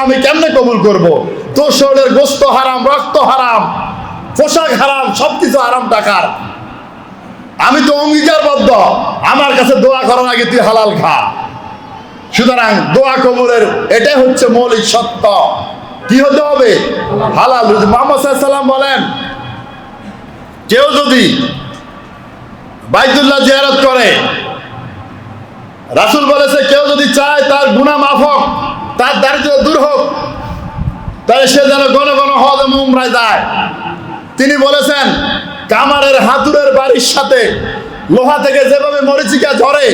আমি কেমনে কবুল করব? তোর শরীরের গোস্ত হারাম, রক্ত হারাম, পোশাক হারাম, সবকিছু হারাম টাকার। আমি তো অঙ্গীকারবদ্ধ, আমার কাছে দোয়া করার আগে তুই হালাল খা। সুতরাং দোয়া কবুলের এটাই হচ্ছে মৌলিক সত্য। কি হতে হবে? হালাল রুজি। মুহাম্মদ সাল্লাল্লাহু আলাইহি ওয়াসাল্লাম বলেন, কেউ যদি বাইতুল্লাহ জিয়ারত করে, রাসূল বলেছে কেউ যদি চায় তার গুনাহ মাফ হোক, তার দারিদ্র্য দূর হোক, তাহলে সে যেন ঘন ঘন হজ এবং উমরায় যায়। তিনি বলেছেন, কামারের হাতুড়ের বাড়ির সাথে লোহা থেকে যেভাবে মরিচিকা ঝরে,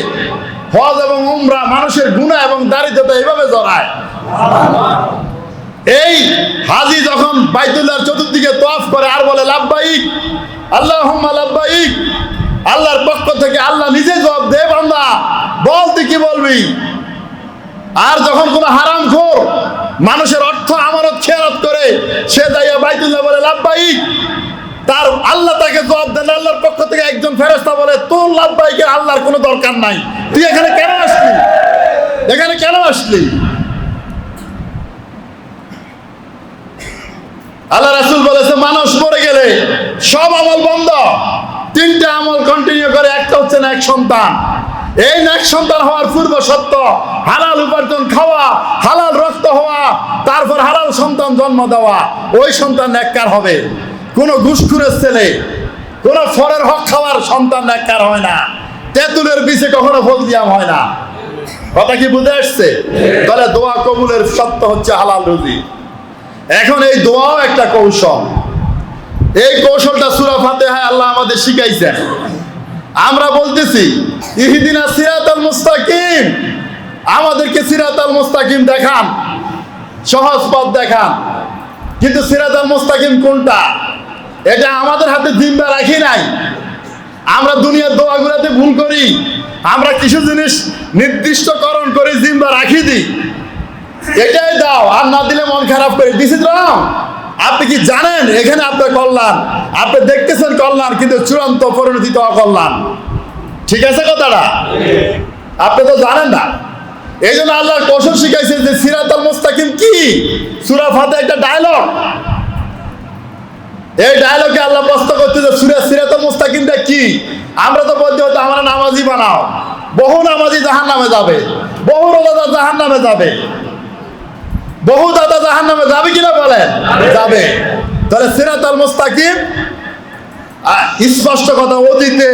হজ এবং উমরা মানুষের গুনাহ এবং দারিদ্রতা এইভাবে জড়ায়। এই হাজি যখন বাইতুল্লাহর চতুর্দিকে তওয়াফ করে আর বলে লাব্বাইক আল্লাহুম্মা লাব্বাইক, আল্লাহর পক্ষ থেকে আল্লাহ নিজে জবাব দে, বান্দা বল তুই কি বলবি। আর যখন কোনো হারামখোর মানুষের অর্থ আমানত খেয়ানত করে সে যাইয়া বাইতুল্লাহ বলে লাব্বাইক, তার আল্লাহ তাকে জবাব দেন। আল্লাহর পক্ষ থেকে একজন ফেরেশতা বলে, তোর লাব্বাইকে আল্লাহর কোনো দরকার নাই, তুই এখানে কেন আসলি, এখানে কেন আসলি? আল্লাহ রাসূল বলেছে, মানুষ মরে গেলে সব আমল বন্ধ, তিনটা আমল কন্টিনিউ করে। একটা হচ্ছে নেক সন্তান। এই নেক সন্তান হওয়ার পূর্ব সত্য হালাল উপার্জন খাওয়া, হালাল রক্ত হওয়া, তারপর হালাল সন্তান জন্ম দেওয়া। ওই সন্তান নেককার হবে। কোনো ঘুষখোরের ছেলে, কোনো ফরের হক খাওয়ার সন্তান নেককার হয় না। তেঁতুলের বীজে কখনো ফল দিয়াম হয় না। কথা কি বুঝে আসছে? তাহলে দোয়া কবুলের সত্য হচ্ছে হালাল রুজি। এখন এই দোয়াও একটা কৌশল। এই কৌশলটা সূরা ফাতিহায় আল্লাহ আমাদের শিখাইছেন। আমরা বলতেছি ইহদিনাস সিরাতাল মুস্তাকিম, আমাদেরকে সিরাতাল মুস্তাকিম দেখান, সহজ পথ দেখান। কিন্তু সিরাতাল মুস্তাকিম কোনটা, এটা আমাদের হাতে জিম্মা রাখি নাই। আমরা দুনিয়ার দোয়াগুলোতে ভুল করি। আমরা কিছু জিনিস নির্দিষ্টকরণ করে জিম্মা রাখি দিই, এটাই দাও, আর না দিলে মন খারাপ করে দিছি। আপনি কি জানেন এখানে আপনার কল্যাণ? আপনি দেখতেছেন কল্যাণ, কিন্তু চূড়ান্ত পরিণতি তো অকল্যাণ। ঠিক আছে কথাটা? আপনি তো জানেন না। এই জন্য আল্লাহর কৌশল শিখাইছে যে সিরাতাল মুস্তাকিম কি। সূরা ফাতিহা একটা ডায়লগ। এই ডায়লগে আল্লাহ প্রশ্ন করতেছে সিরাতাল মুস্তাকিমটা কি। আমরা তো বলতে হতো আমরা নামাজি বানাও। বহু নামাজি জাহান্নামে যাবে, বহু রোজাদার জাহান্নামে যাবে, বহু দাদা জাহান্নামে যাবে কিনা বলেন? যাবে। তাহলে সিরাতাল মুস্তাকিম স্পষ্ট কথা, অতীতে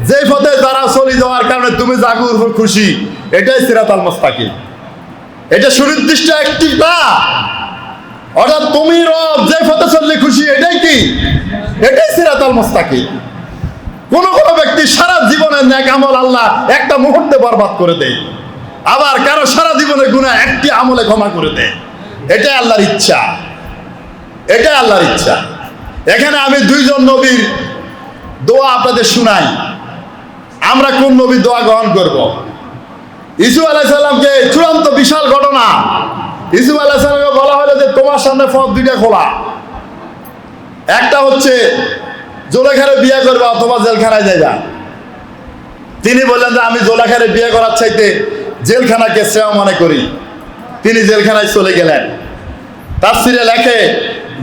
যে পথে যারা চলে যাওয়ার কারণে তুমি জাগুর খুশি, এটাই সিরাতাল মুস্তাকিম। এটা সুনির্দিষ্ট একটি না, অর্থাৎ তুমি রব যে পথে চললে খুশি, এটাই কি? এটাই সিরাতাল মুস্তাকিম। কোন কোন ব্যক্তি সারা জীবনের নেক আমল আল্লাহ একটা মুহূর্তে বরবাদ করে দেয়, আবার কারো সারা জীবনের গুনাহ একটি আমলে ক্ষমা করে দেয়। এটাই আল্লাহর ইচ্ছা, এটাই আল্লাহর ইচ্ছা। এখানে আমি দুইজন নবীর দোয়া আপনাদের শুনাই। আমরা কোন নবীর দোয়া গ্রহণ করব? ইসু আলাইহিস সালামকে চূড়ান্ত বিশাল ঘটনা। ইসু আলাইহিস সালামকে বলা হলো যে তোমার সামনে পথ দুইটা খোলা, একটা হচ্ছে জোলেখারে বিয়ে করবে অথবা জেলখানায় যাইবা। তিনি বললেন যে আমি জোলেখারে বিয়ে করার চাইতে জেলখানাকে শ্রেয় মনে করি। তিনি জেলখানায় চলে গেলেন। তাফসীরে লেখে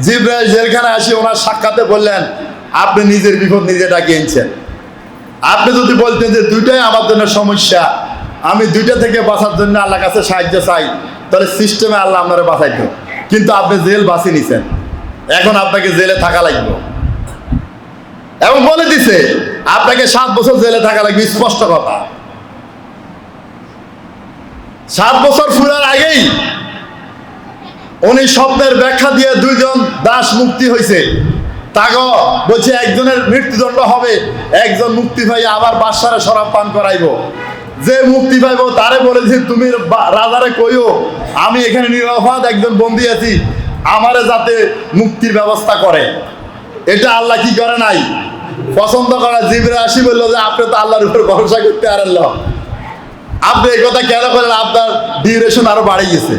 জিবরাইল জেলখানায় আসি ওনার সাক্ষাতে বললেন, আপনি নিজের বিপদ নিজে ডাকিয়ে এনেছেন। আপনি যদি বলতেন যে দুইটাই আমার জন্য সমস্যা, আমি দুইটা থেকে বাঁচার জন্য আল্লাহর কাছে সাহায্য চাই, তাহলে সিস্টেমে আল্লাহ আপনারা বাঁচাইতো। কিন্তু আপনি জেল বাঁচিয়ে নিছেন, এখন আপনাকে জেলে থাকা লাগবে। এবং বলে দিছে আপনাকে 7 বছর জেলে থাকা লাগবে, স্পষ্ট কথা। 7 বছর ফুরার আগেই উনি স্বপ্নের ব্যাখ্যা দিয়ে দুইজন দাস মুক্তি হয়েছে। তাকে বলছে একজনের মৃত্যুদণ্ড হবে, একজন মুক্তি পাই আবার বাদশারে শরাব পান করাইব। যে মুক্তি পাইব তারে বলেছে তুমি রাজারে কইও আমি এখানে নিরাপদ একজন বন্দী আছি, আমারে যাতে মুক্তির ব্যবস্থা করে। এটা আল্লাহ কি করে নাই, পছন্দ করে। জিবরাইল আসি বললো যে আপনি তো আল্লাহর উপর ভরসা করতে পারেন, আপনি এই কথা কেন করেন? আপনার ডিউরেশন আরো বাড়ে গেছে,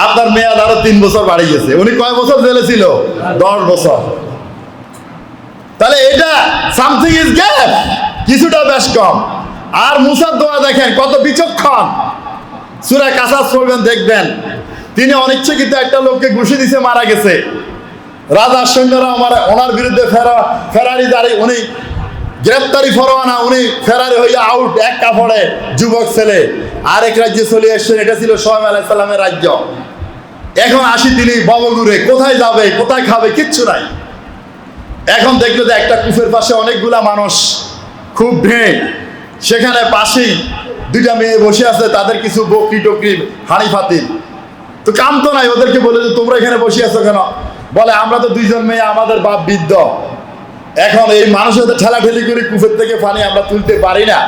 আপনার মেয়াদ আরো 3 বছর বাড়ে গেছে। উনি কয় বছর জেলে ছিল? 10 বছর। তাহলে এটা সামথিং ইজ গ্যাপ, কিছুটা বেশ কম। আর মুসার দোয়া দেখেন কত বিচক্ষণ। সূরা কাসাস পড়বেন দেখবেন, তিনি অনিচ্ছাকৃত একটা লোককে ঘুষি দিছে, মারা গেছে। রাজার সৈন্যরা ওনার বিরুদ্ধে ফেরারি দাঁড়ি, উনি গ্রেপ্তারি ফরওয়ানা, উনি ফেরারি হইয়া আউট এক কাপড়ে, যুবক ছেলে আরেক রাজ্যে চলে এসছেন। এটা ছিল সোহাইব আলাইহিস সালামের রাজ্য। এখন আসি তিনি ববগুড়ে, কোথায় যাবে কোথায় খাবে কিচ্ছু নাই। এখন দেখলো যে একটা কূপের পাশে অনেকগুলা মানুষ, খুব ভিড়, সেখানে পাশেই দুইটা মেয়ে বসে আছে, তাদের কিছু বকরি টকরি হাঁড়ি ফাতিল, তো কাম তো নাই। ওদেরকে বলে যে তোমরা এখানে বসে আছো কেন? বলে আমরা তো দুইজন মেয়ে, আমাদের বাপ বৃদ্ধ, এখন এই মানুষের ঠেলাঠেলি করে কূপের থেকে পানি আমরা তুলতে পারি না,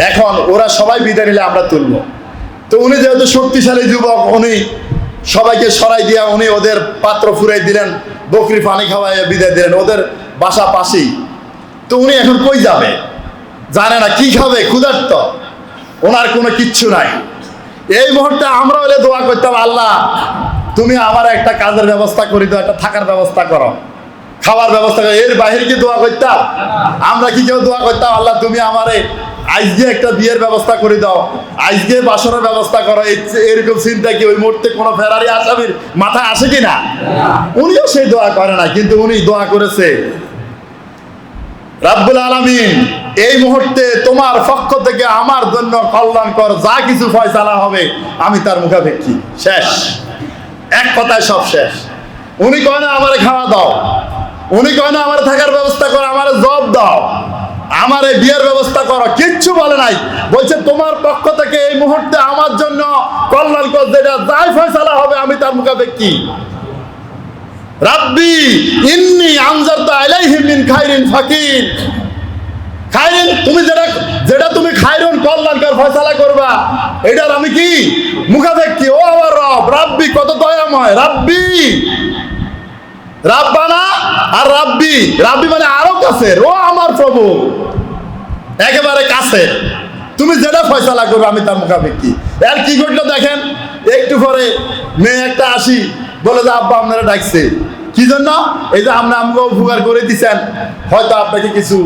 এখন ওরা সবাই বিদায় নিলে আমরা তুলবো। তো উনি যেহেতু শক্তিশালী যুবক, উনি সবাইকে সরাই দিয়া উনি ওদের পাত্র ফুরাই দিলেন, বকরি পানি খাওয়াই বিদায় দিলেন। ওদের বাসা পাশেই। তো উনি এখন কই যাবে জানে না, কি খাবে, ক্ষুধার্ত, ওনার কোনো কিচ্ছু নাই। এই মুহূর্তে আমরা হলে দোয়া করতাম, আল্লাহ তুমি আমার একটা কাজের ব্যবস্থা করে দাও, একটা থাকার ব্যবস্থা করো, খাওয়ার ব্যবস্থা করো। এর বাহিরে কি দোয়া করতাম? আমরা কি কেউ দোয়া করতাম, আল্লাহ তুমি আমারে আজকে একটা বিয়ের ব্যবস্থা করে দাও, আজকে বাসনের ব্যবস্থা করো? এরকম চিন্তা কি ওই মুহূর্তে কোনো ফেরারি আসামির মাথায় আসে কিনা? উনিও সেই দোয়া করে না, কিন্তু উনি দোয়া করেছে, রাব্বুল আলামিন এই মুহূর্তে তোমার পক্ষ থেকে আমার জন্য কল্যাণকর যা কিছু ফয়সালা হবে আমি তার মুখাপেক্ষী। শেষ, এক কথায় সব শেষ। উনি কয় না আমারে খাওয়া দাও, উনি কয় না আমার থাকার ব্যবস্থা করো, আমারে জব দাও, আমারে বিয়ের ব্যবস্থা করো, কিচ্ছু বলে নাই। বলছে তোমার পক্ষ থেকে এই মুহূর্তে আমার জন্য কল্যাণকর যেটা যাই ফয়সালা হবে আমি তার মুখাপেক্ষী। রাব্বি ইন্নী আনজারতু আলাইহিম মিন খাইরিন ফাকির। খাইরিন, তুমি যেটা তুমি খাইরুন কল্যাণকর ফয়সালা করবা, এটার আমি কি মুখাপেক্ষী। ও আমার রব, রাব্বি কত দয়াময়, রাব্বি, রাব্বানা আর রাব্বি, রাব্বি মানে আরো কাছে, ও আমার প্রভু একেবারে কাছে, তুমি যেটা ফয়সালা করবে আমি তার মুখাপেক্ষী। এর কি ঘটলো দেখেন, একটু পরে মেয়ে একটা আসি, বলে যে আব্বা আপনারা ডাকছে, কি জন্য? এই যে আমরা আমাকে উপকার করে দিচ্ছেন, হয়তো আপনাকে কিছু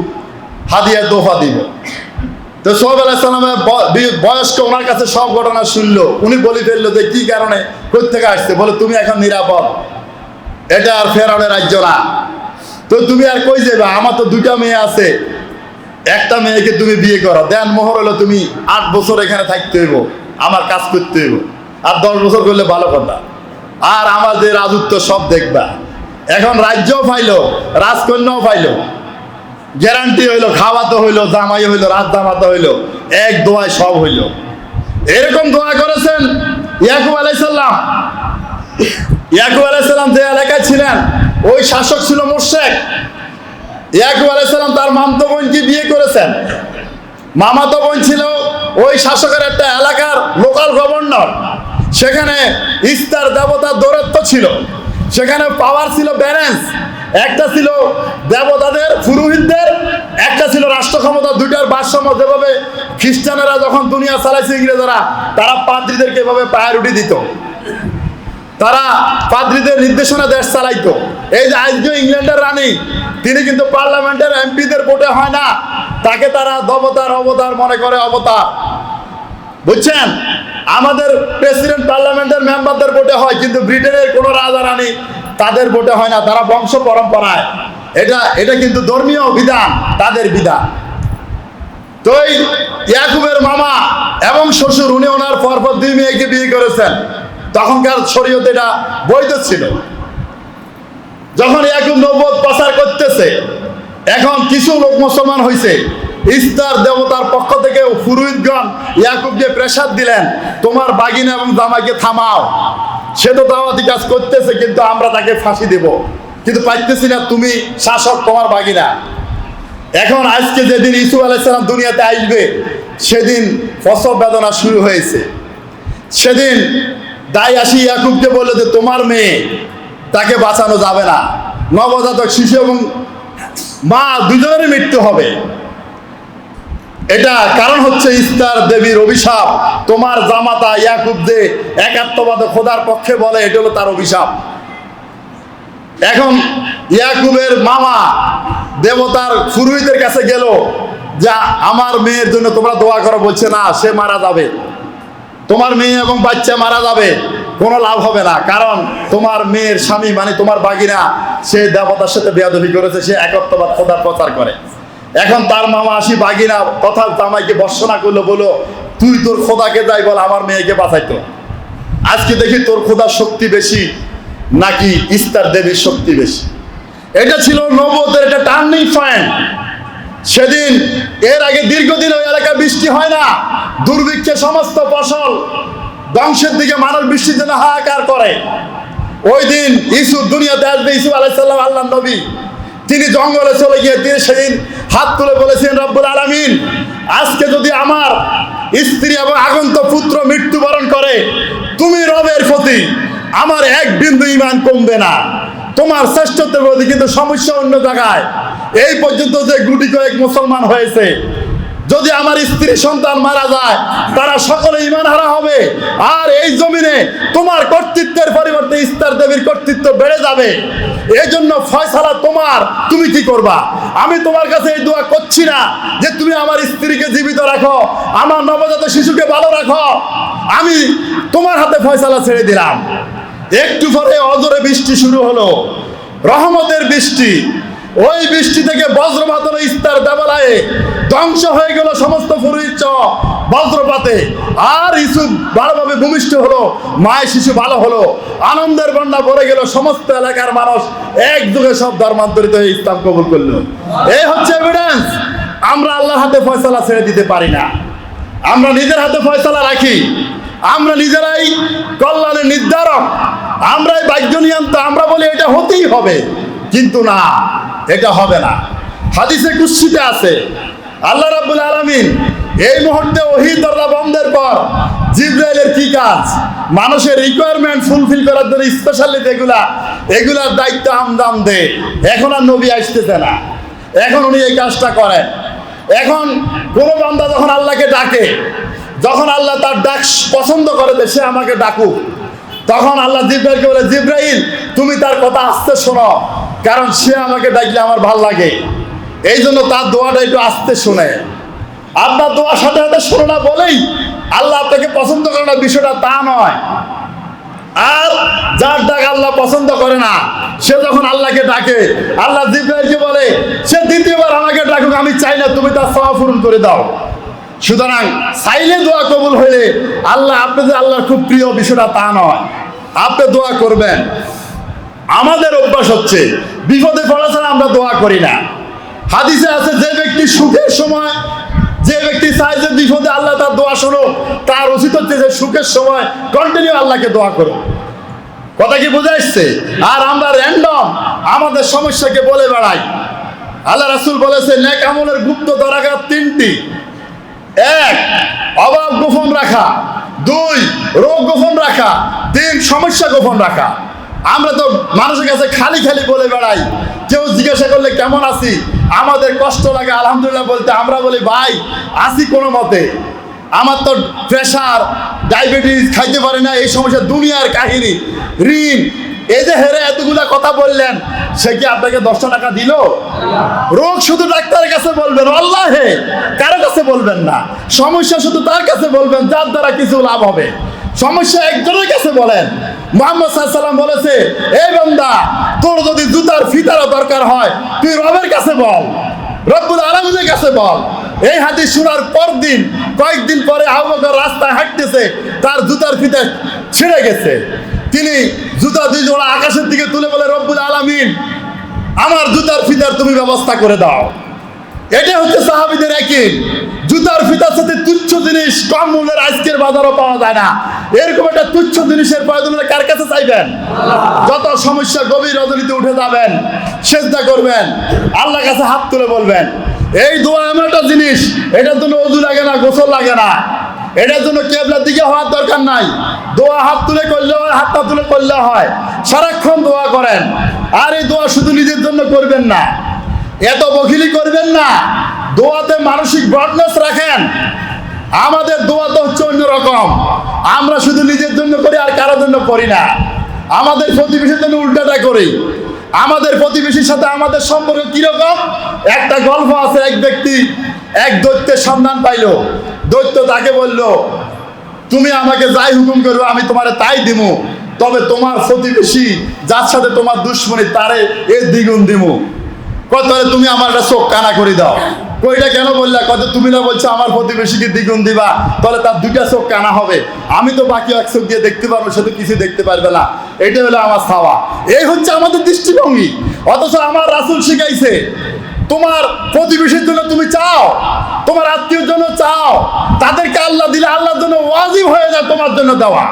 হাদিয়া দোফা দিব। তো সোহাইব আলাইহিস সালামের বয়স্ক ওনার কাছে সব ঘটনা শুনলো। উনি বলে ফেললো যে কি কারণে, কোথা থেকে আসছে? বলে তুমি এখন নিরাপদ, এটা আর ফেরাউনের রাজ্য না, তো তুমি আর কই যাবে? আমার তো দুইটা মেয়ে আছে, একটা মেয়েকে তুমি বিয়ে করো, দেন মোহর হলো তুমি 8 বছর এখানে থাকতে হইব, আমার কাজ করতে হইব, আর 10 বছর করলে ভালো কথা, আর আমাদের রাজত্ব সব দেখবা। এখন রাজ্যও পাইলো, রাজকন্যাও পাইলো, গ্যারান্টি হইলো, খাওয়া তো হইলো, জামাই হইলো, রাজ জামাতা হইলো, এক দোয়ায় সব হইলো। এরকম দোয়া করেছেন ইয়াকুব আলাইহিস সালাম। ইয়াকুব আলাইহিস সালাম যে এলাকায় ছিলেন ওই শাসক ছিল মুশরিক। ইয়াকুব আলাইহিস সালাম তার মামাতো বোনকে বিয়ে করেছেন। মামাতো বোন ছিল ওই শাসকের একটা এলাকার লোকাল গভর্নর। সেখানে ইস্তার দেবতার দৌরত্ব ছিল, সেখানে পাওয়ার ছিল ব্যালেন্স, একটা ছিল দেবতাদের পুরোহিতদের, একটা ছিল রাষ্ট্র ক্ষমতা, দুইটার ভারসাম্য। যেভাবে খ্রিস্টানেরা যখন দুনিয়া চালাইছে ইংরেজরা, তারা পাদ্রীদেরকে এভাবে পায়ের উঠে দিত, তারা পাদ্রীদের নির্দেশনা দেশ চালাইতো। এই যে আজকে ইংল্যান্ডের রানী, তিনি কিন্তু পার্লামেন্টের এমপিদের ভোটে হয় না, তাকে তারা দেবতার অবতার মনে করে, অবতার, বুঝছেন? আমাদের প্রেসিডেন্ট পার্লামেন্টের মেম্বারদের ভোটে হয়, কিন্তু ব্রিটেনের কোনো রাজা রানী তাদের ভোটে হয় না, তারা বংশ পরম্পরায়, এটা কিন্তু ধর্মীয় বিধান, তাদের বিধান। তো এই ইয়াকুবের মামা এবং শ্বশুর, উনি ওনার পরপর 2 মেয়েকে বিয়ে করেছেন। তখনকার শরীয়তে এটা বৈধ ছিল। যখন ইয়াকুব নবুয়ত প্রচার করতেছে, এখন কিছু লোক মুসলমান হয়েছে। ইস্তার দেবতার পক্ষ থেকে পুরোহিতগণ ইয়াকুবকে প্রেসার দিলেন, তোমার বাগিনা এবং জামাইকে থামাও, সে তো দাওয়াতি কাজ করতেছে, কিন্তু আমরা তাকে ফাঁসি দেব, কিন্তু পাইতেছি না, তুমি শাসক, তোমার বাগিনা। এখন আজকে যেদিন ইসুফ আলাইহিস সালাম দুনিয়াতে আসবে, সেদিন প্রসব বেদনা শুরু হয়েছে। সেদিন দাই আসি ইয়াকুবকে বললো যে তোমার মেয়ে, তাকে বাঁচানো যাবে না, নবজাতক শিশু এবং মা দুজনেরই মৃত্যু হবে। এটা কারণ হচ্ছে ইস্তার দেবীর অভিশাপ। তোমার জামাতা ইয়াকুব যে একাত্মবাদী খোদার পক্ষে বলে, এটা হলো তার অভিশাপ। এখন ইয়াকুবের মামা দেবতার পুরোহিতের কাছে গেল, যা আমার মেয়ের জন্য তোমরা দোয়া করো। বলছে না, সে মারা যাবে, তোমার মেয়ে এবং বাচ্চা মারা যাবে, কোনো লাভ হবে না, কারণ তোমার মেয়ের স্বামী মানে তোমার বাগিনা সে দেবতার সাথে বেয়াদবি করেছে, সে একত্ববাদ খোদার প্রচার করে। এখন তার মামা আসি বাগিনা তথা জামাইকে বর্ষনা করলো, বলো তুই তোর খোদাকে যাই বল আমার মেয়েকে বাঁচাইতো। আজকে দেখি তোর খোদার শক্তি বেশি নাকি ইস্তার দেবীর শক্তি বেশি। এটা ছিল নবুয়তের একটা টার্নিং পয়েন্ট। সেদিন এর আগে দীর্ঘদিন ওই এলাকায় বৃষ্টি হয় না, দুর্ভিক্ষে সমস্ত ফসল ধ্বংসের দিকে মানুষ বৃষ্টির জন্য হাহাকার করে। ওই দিন ইউসুফ দুনিয়াতে আসবে, ইউসুফ আলাইহিস সালাম আল্লাহর নবী, তিনি জঙ্গলে চলে গিয়ে তিনি সেদিন হাত তুলে বলেছেন, রব্বুল আলামিন আজকে যদি আমার স্ত্রী এবং আগন্তুক পুত্র মৃত্যুবরণ করে, তুমি রবের প্রতি আমার এক বিন্দু ঈমান কমবে না, তোমার শ্রেষ্ঠত্বের প্রতি। কিন্তু সমস্যা অন্য জায়গায়। এই পর্যন্ত যে গুটি কয়েক মুসলমান হয়েছে, যদি আমার স্ত্রী সন্তান মারা যায় তারা সকলে ঈমান হারা হবে, আর এই জমিনে তোমার কর্তৃত্বের পরিবর্তে ইস্তার দেবীর কর্তৃত্ব বেড়ে যাবে। এই জন্য ফয়সালা তোমার, তুমি কি করবা। আমি তোমার কাছে এই দোয়া করছি না যে তুমি আমার স্ত্রীকে জীবিত রাখো, আমার নবজাত শিশুকে ভালো রাখো, আমি তোমার হাতে ফয়সালা ছেড়ে দিলাম। একটু পরে অজরে বৃষ্টি শুরু হলো, রহমতের বৃষ্টি। ওই বৃষ্টি থেকে বজ্রপাত হলো, ইস্তার দেবালয়ে ধ্বংস হয়ে গেল সমস্ত পুরোহিত বজ্রপাতে। আর ইউসুফ ভালোভাবে ভূমিষ্ঠ হলো, মায়ের শিশু ভালো হলো, আনন্দের বন্যা ভরে গেল। সমস্ত এলাকার মানুষ একযোগে সব ধর্মান্তরিত হয়ে ইসলাম কবুল করলো। এই হচ্ছে এভিডেন্স। আমরা আল্লাহর হাতে ফয়সালা ছেড়ে দিতে পারি না, আমরা নিজের হাতে ফয়সালা রাখি। আমরা নিজেরাই কল্যাণের নির্ধারক, আমরাই ভাগ্য নিয়ন্ত্রক। আমরা বলি এটা হতেই হবে, কিন্তু না, এটা হবে না। হাদিসে কুদসিতে আছে, আল্লাহ রাব্বুল আলামিন এই মুহূর্তে ওহী দরজা বন্ধের পর জিবরাইলের কি কাজ, মানুষের রিকোয়ারমেন্ট ফুলফিল করার জন্য স্পেশালি এগুলার দায়িত্ব আমদাম দেয়। এখন আর নবী আসতেছে না, এখন উনি এই কাজটা করেন। এখন কোনো বান্দা যখন আল্লাহকে ডাকে, যখন আল্লাহ তার ডাক পছন্দ করে সে আমাকে ডাকুক, তখন আল্লাহ জিবরাইলকে বলে, জিবরাইল তুমি তার কথা আস্তে শোনো, কারণ সে আমাকে ডাকলে আমার ভাল লাগে। এই জন্য তার দোয়াটা একটু আস্তে শোনে। আপনার দোয়ার সাথে সাথে শোনো না বলেই আল্লাহ আপনাকে পছন্দ করে না, বিষয়টা তা নয়। আর যার ডাক আল্লাহ পছন্দ করে না, সে যখন আল্লাহকে ডাকে, আল্লাহ জিবরাইলকে বলে সে দ্বিতীয়বার আমাকে ডাকুক, আমি চাই না, তুমি তার সওয়াব পূরণ করে দাও। সুতরাং চাইলে দোয়া কবুল হইলে আল্লাহ, আপনি যে আল্লাহর খুব প্রিয়, বিষয়টা তা নয়। আপনি দোয়া করবেন। আমাদের অভ্যাস হচ্ছে বিপদে পড়া ছাড়া আমরা দোয়া করি না। হাদিসে আছে, যে ব্যক্তি সুখের সময়, যে ব্যক্তি চায় যে বিপদে আল্লাহ তার দোয়া শোনো, তার উচিত হচ্ছে যে সুখের সময় কন্টিনিউ আল্লাহকে দোয়া করো। কথা কি বুঝে আসছে? আর আমরা র্যান্ডম আমাদের সমস্যাকে বলে বেড়াই। আল্লাহ রাসূল বলেছে, নেক আমলের গুপ্ত দরাঘাত তিনটি: এক, অভাব গোপন রাখা; দুই, রোগ গোপন রাখা; তিন, সমস্যা গোপন রাখা। আমরা তো মানুষের কাছে খালি খালি বলে বেড়াই। কেউ জিজ্ঞাসা করলে কেমন আছি, আমাদের কষ্ট লাগে আলহামদুলিল্লাহ বলতে। আমরা বলি ভাই আছি কোনো মতে, আমার তো প্রেশার, ডায়াবেটিস, খাইতে পারি না, এই সমস্যা, দুনিয়ার কাহিনী, ঋণ। এই যে হেরে এতগুলা কথা বললেন, সে কি আপনাকে 10 টাকা দিল? রোগ শুধু ডাক্তারের কাছে বলবেন, আল্লাহে কারো কাছে বলবেন না। সমস্যা শুধু তার কাছে বলবেন যার দ্বারা কিছু লাভ হবে। সমস্যা একজনের কাছে বলেন। মুহাম্মদ সাল্লাল্লাহু আলাইহি ওয়াসাল্লাম বলেছে, এই বান্দা, তোর যদি জুতার ফিতারও দরকার হয় তুই রবের কাছে বল, রব্বুল আলামিনের কাছে বল। এই হাদিস শোনার পর দিন, কয়েকদিন পরে আবু বকর রাস্তায় হাঁটতেছে, তার জুতার ফিতা ছিঁড়ে গেছে। তিনি জুতা 2 জোড়া আকাশের দিকে তুলে বলে, রব্বুল আলামিন আমার জুতার ফিতার তুমি ব্যবস্থা করে দাও। এটা হচ্ছে সাহাবীদের একই। জুতার ফিতার সাথে তুচ্ছ জিনিস কম মূল্যের আজকের বাজারও পাওয়া যায় না। এরকম একটা তুচ্ছ জিনিসের প্রয়োজন হলে কার কাছে চাইবেন? যত সমস্যা গভীর রজনীতে উঠে যাবেন, সেজদা করবেন, আল্লাহর কাছে হাত তুলে বলবেন। এই দোয়া এমন একটা জিনিস, এটার জন্য ওযু লাগে না, গোসল লাগে না, এটার জন্য কিবলার দিকে হওয়ার দরকার নাই। দোয়া হাত তুলে করলে হয়, হাতটা তুলে করলে হয়। সারাক্ষণ দোয়া করেন। আর এই দোয়া শুধু নিজের জন্য করবেন না, এত বখিলি করবেন না। দোয়াতে মানসিক ব্রডনেস রাখেন। আমাদের দোয়া তো হচ্ছে অন্যরকম। আমরা শুধু নিজের জন্য করি আর কারোর জন্য করি না। আমাদের প্রতিবেশীর জন্য উল্টাটা করি। আমাদের প্রতিবেশীর সাথে আমাদের সম্পর্ক কিরকম? একটা গল্প আছে। এক ব্যক্তি এক দৈত্যের সন্ধান পাইল। দৈত্য তাকে বলল, তুমি আমাকে যাই হুকুম করবে আমি তোমারে তাই দিমু, তবে তোমার প্রতিবেশী যার সাথে তোমার দুশ্মনী তারে এর দ্বিগুণ দিমু। কয় তাহলে তুমি আমার একটা চোখ কানা করে দাও। কইটা কেন বললা? কত তুমি না বলছো আমার প্রতিবেশীকে দ্বিগুণ দিবা, তাহলে তার দুইটা চোখ কানা হবে, আমি তো বাকি এক চোখ দিয়ে দেখতে পারবো, সে তো কিছু দেখতে পারবে না। এটা হলো আমার ছাওয়া। এই হচ্ছে আমাদের দৃষ্টিভঙ্গি। অথচ আমার রাসূল শিখাইছে তোমার প্রতিবেশীর জন্য তুমি চাও, তোমার আত্মীয়ের জন্য চাও, তাদেরকে আল্লাহ দিলে আল্লাহর জন্য ওয়াজিব হয়ে যায় তোমার জন্য দেওয়া।